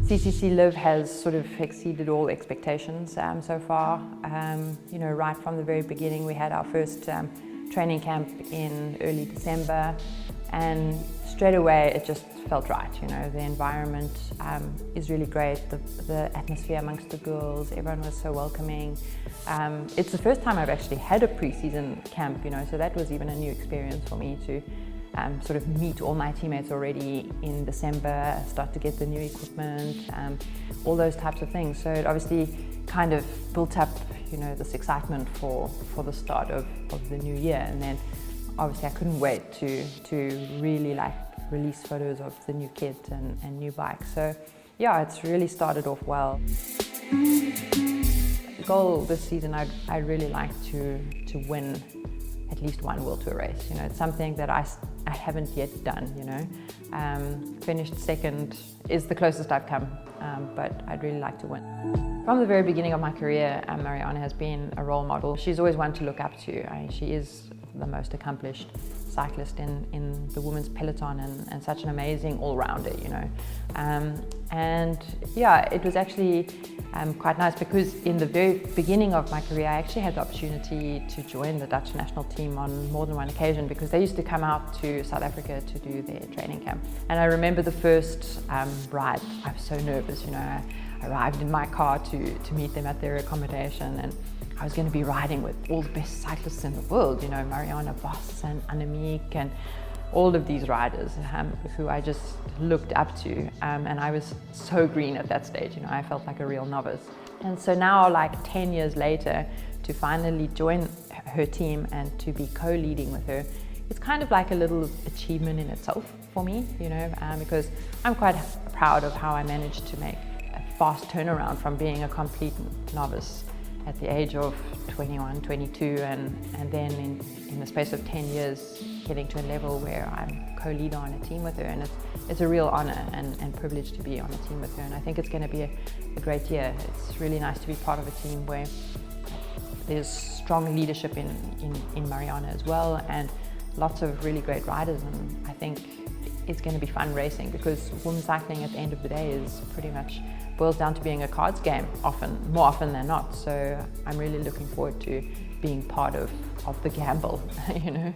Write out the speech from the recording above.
CCC Live has sort of exceeded all expectations so far. You know, right from the very beginning, we had our first training camp in early December, and straight away it just felt right. You know, the environment is really great, the atmosphere amongst the girls, everyone was so welcoming. It's the first time I've actually had a pre-season camp, you know, so that was even a new experience for me to sort of meet all my teammates already in December, start to get the new equipment, all those types of things. So it obviously kind of built up, you know, this excitement for the start of the new year. And then obviously I couldn't wait to really like release photos of the new kit and new bike. So yeah, it's really started off well. The goal this season, I'd really like to win at least one World Tour race. You know, it's something that I haven't yet done, you know. Finished second is the closest I've come, but I'd really like to win. From the very beginning of my career, Marianne has been a role model. She's always one to look up to. She is the most accomplished cyclist in the women's peloton and such an amazing all-rounder, you know. And yeah, it was actually quite nice because in the very beginning of my career, I actually had the opportunity to join the Dutch national team on more than one occasion because they used to come out to South Africa to do their training camp. And I remember the first ride, I was so nervous, you know. I arrived in my car to meet them at their accommodation, and I was going to be riding with all the best cyclists in the world, you know, Marianne Vos and Annemiek and all of these riders who I just looked up to, and I was so green at that stage, you know, I felt like a real novice. And so now, like 10 years later, to finally join her team and to be co-leading with her, it's kind of like a little achievement in itself for me, you know, because I'm quite proud of how I managed to make a fast turnaround from being a complete novice at the age of 21, 22, and then in the space of 10 years, getting to a level where I'm co-leader on a team with her, and it's a real honor and privilege to be on a team with her, and I think it's going to be a great year. It's really nice to be part of a team where there's strong leadership in Marianne as well, and lots of really great riders, and I think it's going to be fun racing because women's cycling at the end of the day is pretty much boils down to being a cards game more often than not. So I'm really looking forward to being part of the gamble, you know.